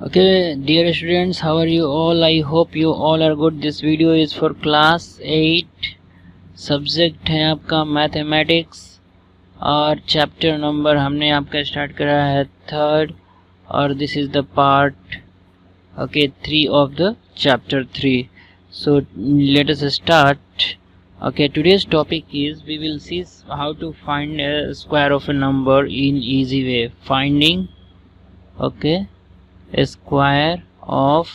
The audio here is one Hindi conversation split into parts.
Okay, dear students, how are you all? I hope you all are good. This video is for class 8. Subject है आपका मैथमेटिक्स और चैप्टर नंबर हमने आपका स्टार्ट करा है 3rd और this is the part 3 of the chapter 3. So let us start. Okay, today's topic is we will see how to find a square of a number in easy way. Finding a square of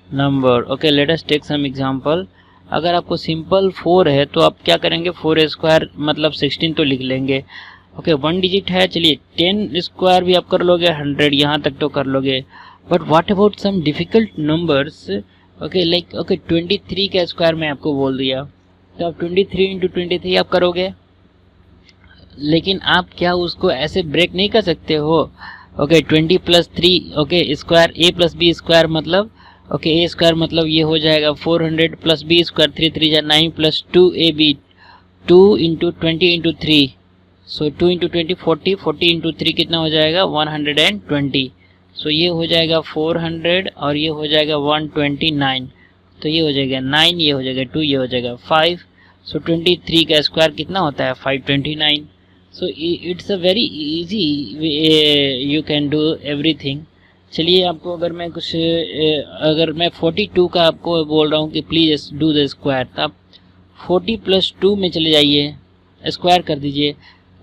number. Okay, let us take some example. अगर आपको सिंपल 4 है तो आप क्या करेंगे, 4 स्क्वायर मतलब 16 तो लिख लेंगे. ओके, 1 डिजिट है, चलिए 10 स्क्वायर भी आप कर लोगे, 100 यहाँ तक तो कर लोगे. But what about some difficult numbers. Okay, like 23 का स्क्वायर मैं आपको बोल दिया तो आप 23 इंटू 23 आप करोगे, लेकिन आप क्या उसको ऐसे ब्रेक नहीं कर सकते हो. ओके, 20 प्लस 3 स्क्वायर ए प्लस बी स्क्वायर मतलब ए स्क्वायर मतलब ये हो जाएगा 400 प्लस बी स्क्वायर 3 3 जा 9 plus 2 a b 2 into 20 into 3. So 2 into 20 40 40 into 3 कितना हो जाएगा 120. सो ये हो जाएगा 400 और ये हो जाएगा 129. तो ये हो जाएगा 9, ये हो जाएगा 2, ये हो जाएगा 5. सो 23 का स्क्वायर कितना होता है 529. So it's a very easy, you can do everything. चलिए आपको अगर मैं 42 का आपको बोल रहा हूँ कि प्लीज़ डू द स्क्वायर, तो आप 40 प्लस 2 में चले जाइए, स्क्वायर कर दीजिए.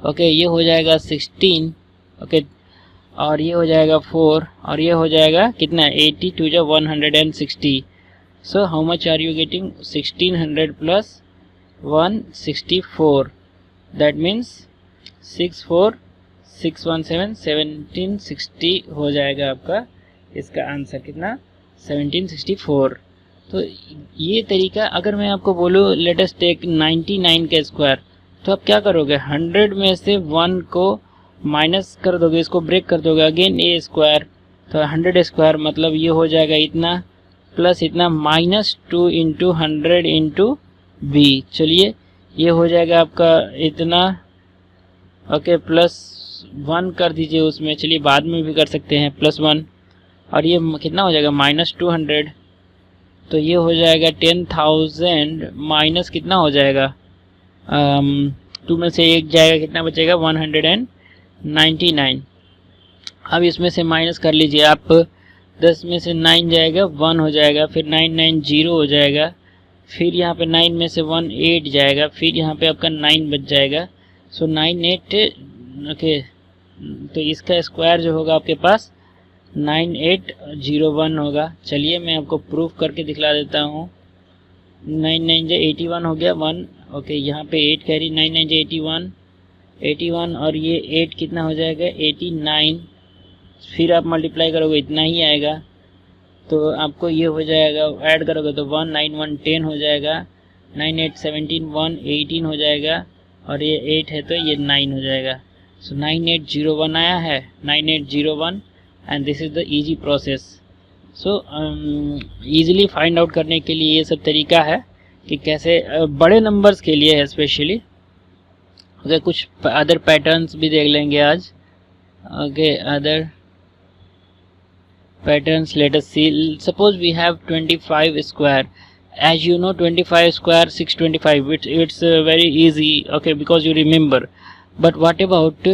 ओके, ये हो जाएगा 16. ओके, और ये हो जाएगा 4 और ये हो जाएगा कितना 82 जा 160. So how much are you getting 1600 plus 164. That means 64617 1760 हो जाएगा आपका. इसका आंसर कितना 1764. तो ये तरीका. अगर मैं आपको बोलूँ लेट अस टेक 99 का स्क्वायर, तो आप क्या करोगे 100 में से 1 को माइनस कर दोगे, इसको ब्रेक कर दोगे, अगेन ए स्क्वायर. तो 100 स्क्वायर मतलब ये हो जाएगा इतना प्लस इतना माइनस 2 इंटू 100 इंटू बी. चलिए ये हो जाएगा आपका इतना. ओके, प्लस 1 कर दीजिए उसमें, चलिए बाद में भी कर सकते हैं प्लस 1. और ये कितना हो जाएगा माइनस 200. तो ये हो जाएगा 10,000 माइनस कितना हो जाएगा 2 में से 1 जाएगा, कितना बचेगा 199. अब इसमें से माइनस कर लीजिए आप, 10 में से 9 जाएगा 1 हो जाएगा, फिर 990 हो जाएगा, फिर यहाँ पे 9 में से 1 8 जाएगा, फिर यहाँ पे आपका 9 बच जाएगा. सो 98. ओके, तो इसका स्क्वायर जो होगा आपके पास 9801 होगा. चलिए मैं आपको प्रूफ करके दिखला देता हूँ. 99 जो 81 हो गया 1. ओके, यहाँ पे 8 कैरी 99 जो 81 और ये 8 कितना हो जाएगा 89. फिर आप मल्टीप्लाई करोगे इतना ही आएगा, तो आपको ये हो जाएगा, ऐड करोगे तो 19110 हो जाएगा, 9817 118 हो जाएगा, और ये 8 है तो ये 9 हो जाएगा. सो 9801 आया है, 9801. And this is the easy process. So easily find out करने के लिए ये सब तरीका है कि कैसे बड़े नंबर्स के लिए है स्पेशली. ओके, कुछ अदर पैटर्न्स भी देख लेंगे आज. Okay, other patterns, let us see. Suppose we have 25 square. As you know 25 square 625, it's very easy, okay, because you remember. But what about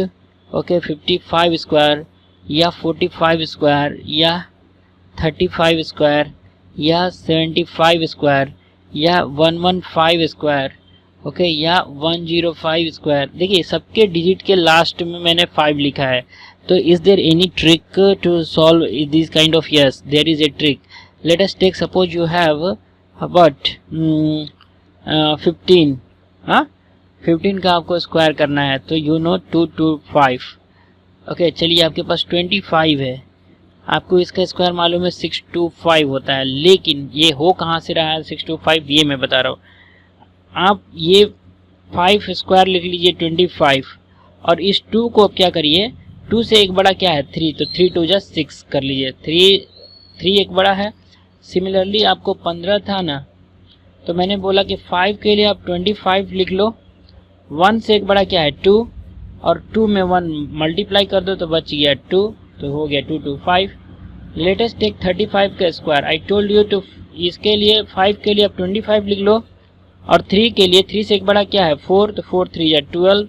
55 square या 45 square या 35 square या 75 square या 115 square, ओके, या 105 स्क्वायर. देखिए सबके डिजिट के लास्ट में मैंने 5 लिखा है. तो is there any trick to solve this kind of. Yes, there is a trick. Let us take suppose you have about 15. 15 का आपको स्क्वायर करना है, तो यू नो 225. ओके, चलिए आपके पास 25 है, आपको इसका स्क्वायर मालूम है 625 होता है, लेकिन ये हो कहाँ से रहा है 625, ये मैं बता रहा हूँ. आप ये 5 स्क्वायर लिख लीजिए 25, और इस 2 को आप क्या करिए, 2 से एक बड़ा क्या है 3, तो 3 2 जा 6 कर लीजिए. 3 एक बड़ा है. सिमिलरली आपको 15 था ना, तो मैंने बोला कि 5 के लिए आप 25 लिख लो. 1 से एक बड़ा क्या है 2, और 2 में 1 मल्टीप्लाई कर दो तो बच गया 2, तो हो गया 225. लेट अस टेक 35 का square. I told you to, इसके लिए 5 के लिए आप 25 लिख लो, और 3 के लिए 3 से एक बड़ा क्या है 4, तो 4 3 या 12,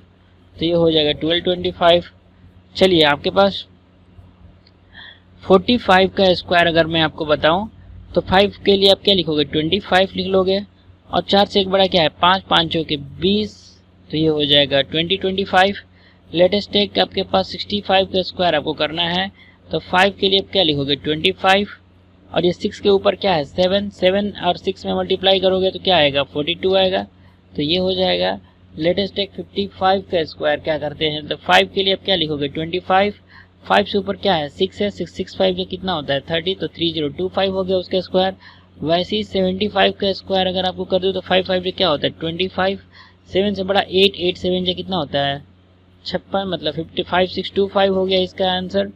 तो ये हो जाएगा 12 25। चलिए आपके पास 45 का स्क्वायर अगर मैं आपको बताऊं तो 5 के लिए आप क्या लिखोगे 25 लिख लोगे, और 4 से एक बड़ा क्या है 5, 5 के 20, तो ये हो जाएगा 25। लेटेस्ट टेक आपके पास 65 का स्क्वायर आपको करना है, तो 5 के लिए आप क्या लिखोगे 25, और ये 6 के ऊपर क्या है 7, 7 और 6 में मल्टीप्लाई करोगे तो क्या आएगा 42 आएगा, तो ये हो जाएगा। लेटेस्ट टेक 55 का स्क्वायर क्या करते हैं, तो 5 के लिए आप क्या लिखोगे 25, 5 से ऊपर क्या है 6 है, 6 6 5 कितना होता है 30, तो 3025 हो गया उसका स्क्वायर। वैसे ही 75 का स्क्वायर अगर आपको कर दो तो 5 5 क्या होता है 25, 7 से बड़ा 8, 8 7 कितना होता है 56, मतलब 55 625 हो गया इसका आंसर।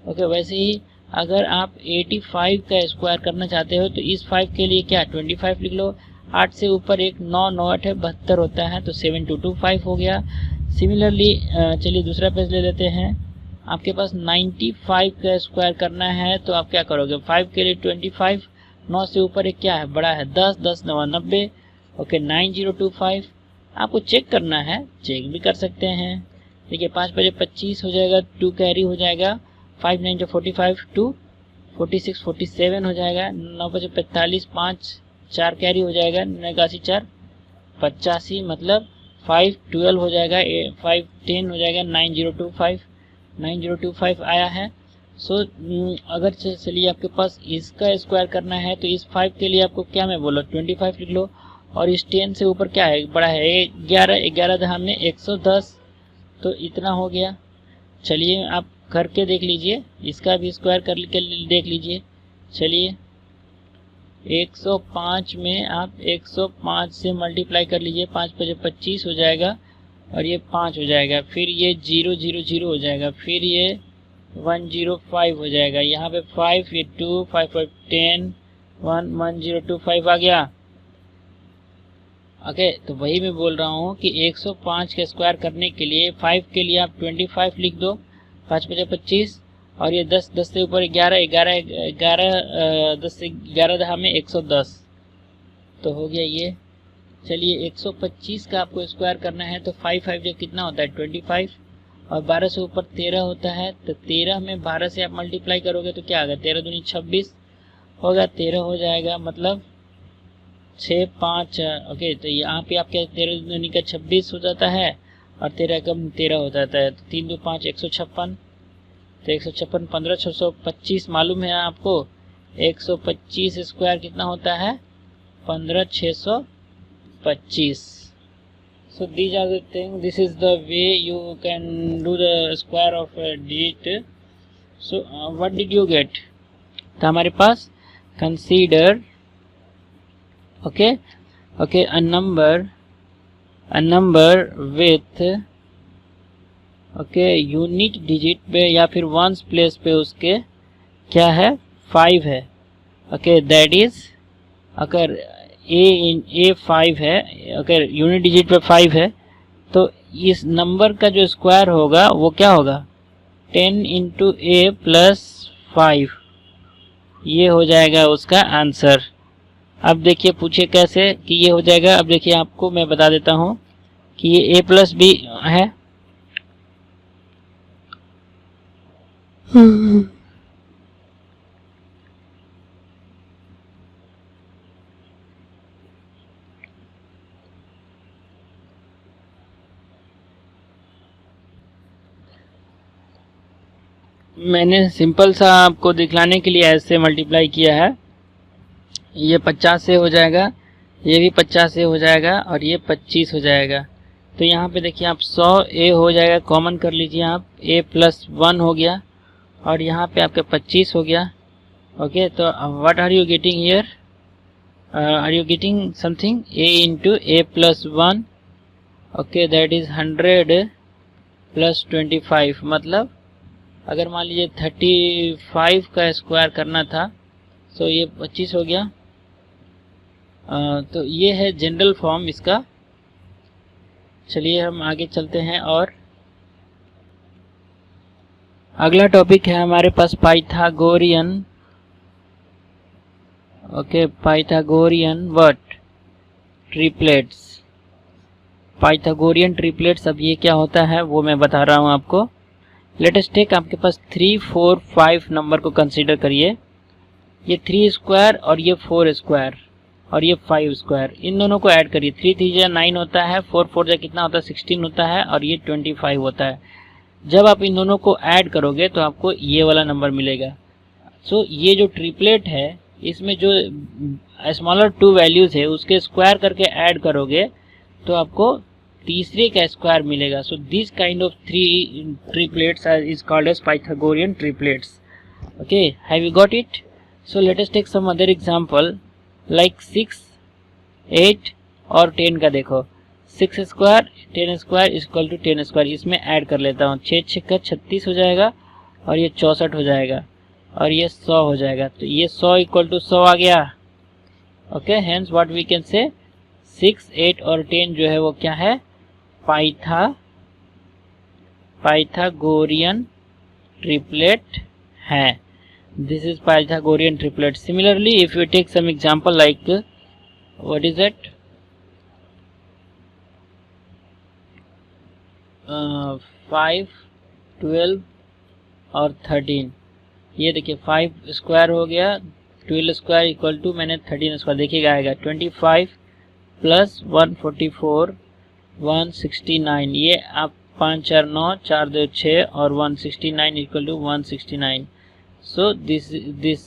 ओके, वैसे ही अगर आप 85 का स्क्वायर करना चाहते हो तो इस 5 के लिए क्या 25 लिख लो, 8 से ऊपर एक 9, 9 8 है 72 होता है, तो 7225 हो गया। सिमिलरली चलिए दूसरा पेज ले लेते हैं। आपके पास 95 का स्क्वायर करना है तो आप क्या करोगे 5 के लिए 25, 9 से ऊपर एक क्या है बड़ा है 10, 10 9 90, ओके 9025। आपको चेक करना है, चेक भी कर सकते हैं। देखिए 5 बजे 25 हो जाएगा, 2 कैरी हो जाएगा, 5 9 45 2 46 47 हो जाएगा, 9 बजे 45 5 4 कैरी हो जाएगा, 89 4 85, मतलब 5 12 हो जाएगा, 5 10 हो जाएगा, 9025 आया है। सो अगर चलिए आपके पास इसका स्क्वायर करना है तो इस 5 के लिए आपको क्या मैं बोला 25 लिख लो, और इस 10 से ऊपर क्या है बड़ा है 11, 11 दहाम में 110, तो इतना हो गया। चलिए आप करके देख लीजिए, इसका भी स्क्वायर कर देख लीजिए। चलिए 105 में आप 105 से मल्टीप्लाई कर लीजिए, 5 5 25 हो जाएगा, और ये 5 हो जाएगा, फिर ये 0 0 0 हो जाएगा, फिर ये 105 हो जाएगा, यहाँ पे 5, ये 2 5 5 10 1 1025 आ गया। ओके, तो वही मैं बोल रहा हूँ कि 105 का स्क्वायर करने के लिए 5 के लिए आप 25 लिख दो, 5 5 25, और ये 10, 10 से ऊपर 11 11 11 10 से 11 दहा में 110, तो हो गया ये। चलिए 125 का आपको स्क्वायर करना है तो 5 5 जो कितना होता है 25, और 12 से ऊपर 13 होता है, तो 13 में 12 से आप मल्टीप्लाई करोगे तो क्या आ गया 13 दूनी 26 होगा, 13 हो जाएगा, मतलब 6 5। ओके, तो यहाँ पे आपके 13 दूनी का 26 हो जाता है, और 13 कम 13 हो जाता है, तो 3 2 5 156, तो 156 15 625 मालूम है आपको। 125 स्क्वायर कितना होता है 15 625। So these are the things, this is the way you can do the square of a digit. So what did you get? तो हमारे पास consider okay a number with unit digit पे या फिर वंस प्लेस पे उसके क्या है 5 है। ओके, दैट इज अगर ए 5 है, अगर यूनिट डिजिट पे 5 है तो इस नंबर का जो स्क्वायर होगा वो क्या होगा 10 इंटू ए प्लस 5, ये हो जाएगा उसका आंसर। अब देखिए पूछे कैसे कि ये हो जाएगा। अब देखिए आपको मैं बता देता हूँ कि ये ए प्लस बी है, मैंने सिंपल सा आपको दिखलाने के लिए ऐसे मल्टीप्लाई किया है। ये 50 से हो जाएगा, ये भी 50 से हो जाएगा, और ये 25 हो जाएगा। तो यहाँ पे देखिए आप 100 ए हो जाएगा, कॉमन कर लीजिए आप, ए प्लस 1 हो गया, और यहाँ पे आपके 25 हो गया। ओके, तो what are you getting here, are you getting something a into a plus 1, okay that is 100 plus 25, मतलब अगर मान लीजिए 35 का स्क्वायर करना था तो ये 25 हो गया। तो ये है जनरल फॉर्म इसका। चलिए हम आगे चलते हैं, और अगला टॉपिक है हमारे पास Pythagorean okay Pythagorean what triplets, Pythagorean triplets. अब ये क्या होता है वो मैं बता रहा हूँ आपको। लेट अस टेक, आपके पास 3, 4, 5 नंबर को कंसीडर करिए। ये 3 स्क्वायर और ये 4 स्क्वायर और ये 5 स्क्वायर, इन दोनों को ऐड करिए। 3 3 जा 9 होता है, 4 4 जा कितना होता है 16 होता है और ये 25 होता है। जब आप इन दोनों को ऐड करोगे तो आपको ये वाला नंबर मिलेगा। सो ये जो ट्रिपलेट है इसमें जो स्मॉलर 2 वैल्यूज है उसके स्क्वायर करके ऐड करोगे तो आपको तीसरे का स्क्वायर मिलेगा। So this kind of 3 triplets is called as Pythagorean triplets. Okay, have you got it? So let us take some other example like 6, 8 और 10 का देखो। 6 square 10 square equal to 10 square, इसमें ऐड कर लेता हूँ। 6 6 का 36 हो जाएगा और ये 64 हो जाएगा और ये 100 हो जाएगा। तो ये 100 इक्वल टू 100 आ गया। Okay, hence what we can say 6, 8 और 10 जो है वो क्या है, पाइथागोरियन ट्रिपलेट है। This is Pythagorean triplet. Similarly, if you take some example like what is it? 5, 12 और 13। ये देखिए 5 स्क्वायर हो गया, 12 स्क्वायर इक्वल टू मैंने 13 स्क्वायर देखिएगा आएगा 25 प्लस 144 169। ये आप 5 4 9 4 2 6 और 169 equal to 169। So this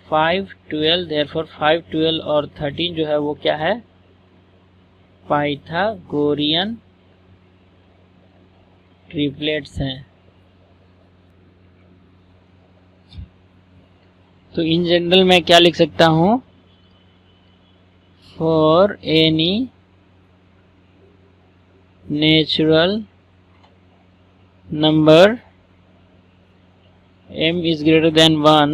5, 12, therefore 5, 12 और 13 जो है वो क्या है, पाइथागोरियन ट्रिपलेट्स हैं। तो इन जनरल मैं क्या लिख सकता हूँ, for any natural number m is greater than 1,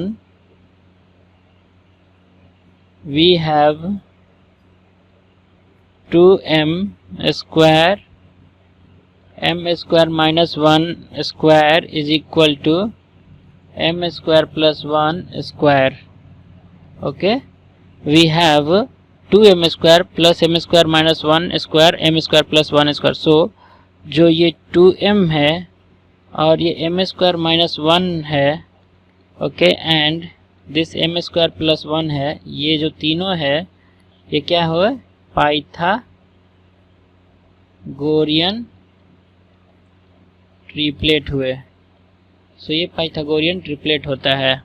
we have 2m square, m square minus 1 square is equal to m square plus 1 square. Okay, we have 2m square plus m square minus 1 square, m square plus 1 square. So जो ये 2m है और ये m स्क्वायर माइनस 1 है, okay, and this m square plus 1 है, ये जो तीनों है ये क्या हुआ, पाइथागोरियन ट्रिपलेट हुए। सो ये पाइथागोरियन ट्रिपलेट होता है।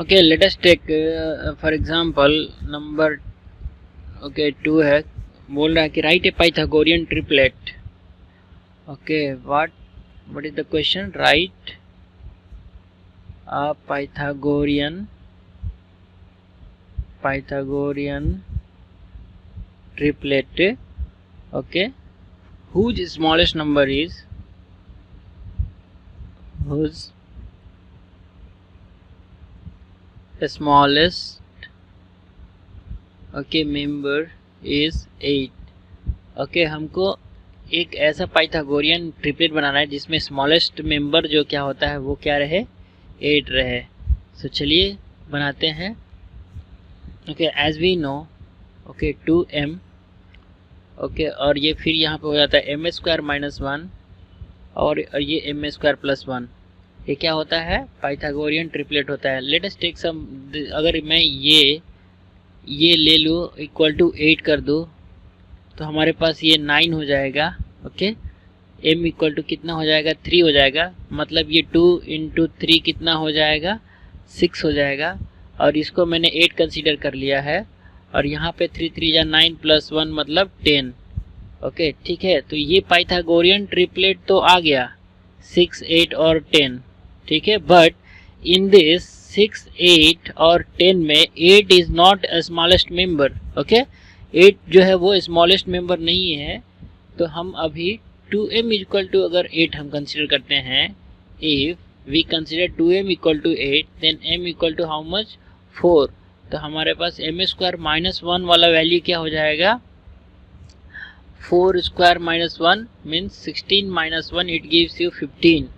Okay, let us take for example number 2 है, बोल रहा है कि right a Pythagorean triplet. Okay, what is the question? Write a Pythagorean triplet. Okay, whose smallest number is member is 8. Okay, हमको एक ऐसा पाइथागोरियन ट्रिपलेट बनाना है जिसमें स्मॉलेस्ट मेंबर जो क्या होता है वो क्या रहे, 8 रहे। सो चलिए बनाते हैं। Okay, as we know, okay 2m, okay, और ये फिर यहाँ पे हो जाता है m स्क्वायर माइनस 1 और ये m स्क्वायर प्लस 1। ये क्या होता है, पाइथागोरियन ट्रिपलेट होता है। लेट अस टेक सम, अगर मैं ये ले लूँ इक्वल टू 8 कर दूँ तो हमारे पास ये 9 हो जाएगा। ओके, m इक्वल टू कितना हो जाएगा, 3 हो जाएगा, मतलब ये 2 इंटू 3 कितना हो जाएगा, 6 हो जाएगा। और इसको मैंने 8 कंसीडर कर लिया है और यहाँ पे 3 3 या 9 प्लस 1 मतलब 10। ओके, ठीक है, तो ये पाइथागोरियन ट्रिपलेट तो आ गया 6, 8 और 10, ठीक है। बट इन दिस 6, 8 और 10 में 8 is not a smallest member. Okay, 8 जो है वो स्मॉलेस्ट मेंबर नहीं है। तो हम अभी 2m इक्वल टू अगर 8 हम कंसीडर करते हैं, if we consider 2m equal to 8 then m equal to how much, 4। तो हमारे पास m स्क्वायर माइनस 1 वाला वैल्यू क्या हो जाएगा, 4 square minus 1 means 16 minus 1 it gives you 15।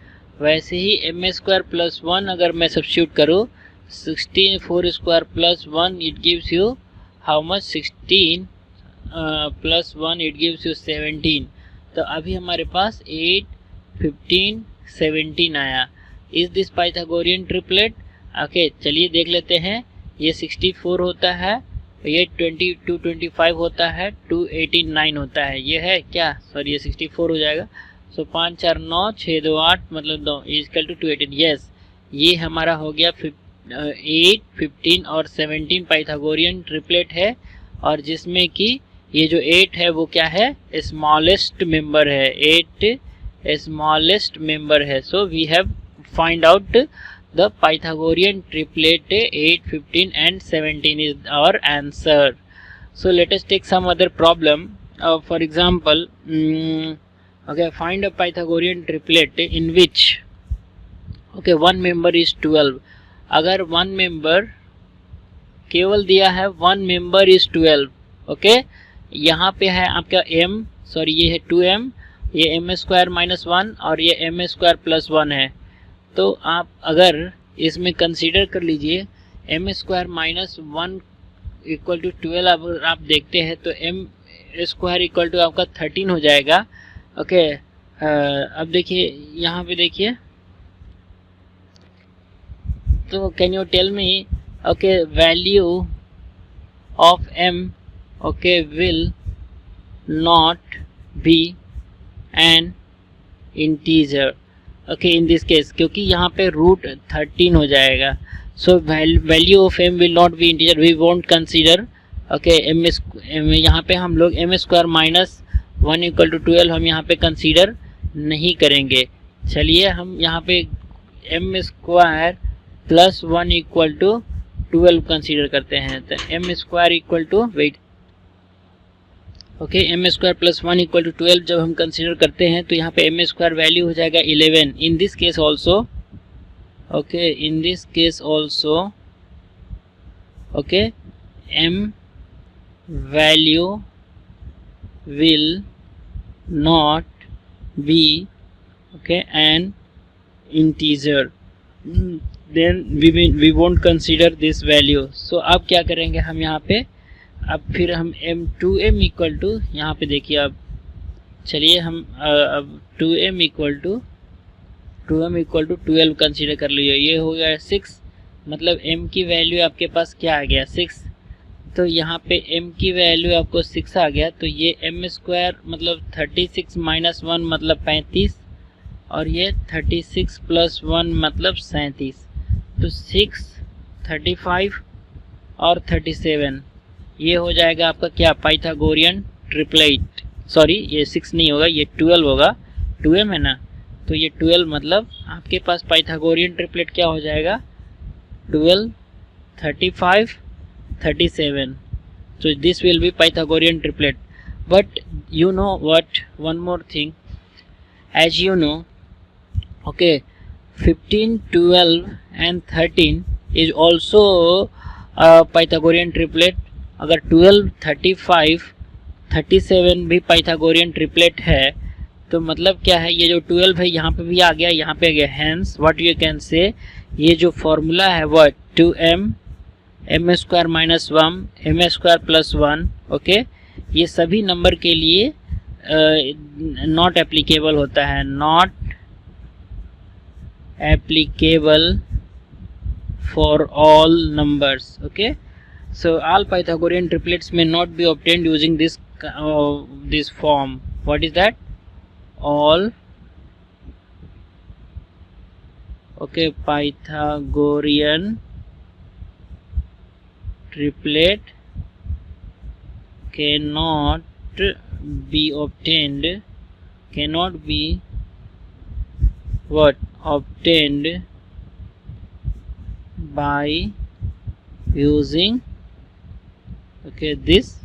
वैसे ही m स्क्वायर प्लस 1 अगर मैं सब्स्टिट्यूट करूँ 16 4 square plus 1 it gives you how much? 16 plus 1 it gives you 17. तो अभी हमारे पास 8 15 17 आया. Is this Pythagorean triplet? Okay चलिए देख लेते हैं. ये 64 होता है, ये 22 25 होता है, 2 18 9 होता है. ये है क्या? सॉरी ये 64 हो जाएगा. सो 5 4 9 6 2 8 मतलब 2 इक्वल टू 218. यस ये हमारा हो गया 8 15 और 17 पाइथागोरियन ट्रिपलेट है. और जिसमें कि ये जो 8 है वो क्या है? स्मॉलेस्ट मेंबर है. 8 स्मॉलेस्ट मेंबर है. So we have find out the Pythagorean triplet 8 15 and 17 is our answer. So let us take some other problem. For example, okay, find a Pythagorean triplet in which okay one member is 12. अगर वन मेंबर केवल दिया है, वन मेंबर इज 12. ओके यहाँ पे है आपका m, सॉरी ये है 2m, ये m स्क्वायर माइनस 1 और ये m स्क्वायर प्लस 1 है. तो आप अगर इसमें कंसीडर कर लीजिए m square minus 1 equal to 12. अगर आप देखते हैं तो m स्क्वायर इक्वल टू आपका 13 हो जाएगा. ओके अब देखिए यहाँ पे देखिए, तो can you tell me okay value of m okay will not be an integer. Okay in this case क्योंकि यहाँ पे रूट 13 हो जाएगा. So value of m will not be integer, we won't consider. Okay यहाँ पे हम लोग m square minus 1 equal to 12 हम यहाँ पे कंसीडर नहीं करेंगे. चलिए हम यहाँ पे m square plus 1 equal to 12 consider करते हैं. तो m square equal to wait okay m square plus 1 equal to 12 जब हम कंसीडर करते हैं तो यहाँ पे m स्क्वायर वैल्यू हो जाएगा 11. In this case also okay in this case also okay m value will not be okay an integer, then we won't consider this value. So अब क्या करेंगे हम यहाँ पे, अब फिर हम m2m इक्वल टू यहाँ पे देखिए. अब चलिए हम अब 2m इक्वल टू 12 कंसीडर कर लीजिए. ये हो गया 6, मतलब m की वैल्यू आपके पास क्या आ गया? 6. तो यहाँ पे m की वैल्यू आपको 6 आ गया. तो ये m स्क्वायर मतलब 36 माइनस 1 मतलब 35 और ये 36 प्लस 1 मतलब 37. तो 6 35 और 37 ये हो जाएगा आपका क्या? Pythagorean triplet. सॉरी ये 6 नहीं होगा, ये 12 होगा. 2m है ना, तो ये 12 मतलब आपके पास पाइथागोरियन ट्रिपलेट क्या हो जाएगा? 12 35 37. So this will be Pythagorean triplet. But you know what? One more thing. As you know, okay, 15, 12 and 13 is also a Pythagorean triplet. अगर 12, 35, 37 भी Pythagorean triplet है तो मतलब क्या है? ये जो 12 है यहाँ पे भी आ गया, यहाँ पे आ गया. Hence what you can say, ये जो फॉर्मूला है वो 2m m square minus 1 m square plus 1 okay ये सभी नंबर के लिए नॉट एप्लीकेबल होता है. Not applicable for all numbers. Okay so all Pythagorean triplets may not be obtained using this form. What is that? All okay Pythagorean triplet cannot be obtained, cannot be what? Obtained by using okay this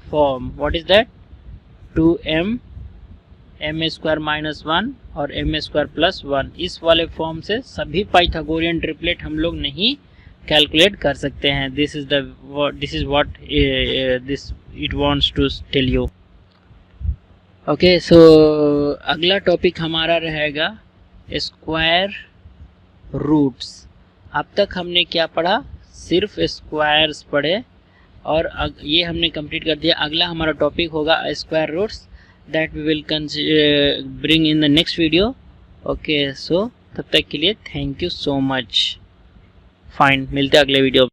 form. What is that? 2m m square minus 1 और m स्क्वायर प्लस 1. इस वाले फॉर्म से सभी पाइथागोरियन ट्रिपलेट हम लोग नहीं कैलकुलेट कर सकते हैं. This is what this it wants to tell you. Okay so अगला टॉपिक हमारा रहेगा स्क्वायर रूट्स. अब तक हमने क्या पढ़ा, सिर्फ स्क्वायर्स पढ़े और ये हमने कंप्लीट कर दिया। अगला हमारा टॉपिक होगा square roots, that we will bring in the next video. Okay, so तब तक के लिए thank you so much. Fine, मिलते हैं अगले वीडियो।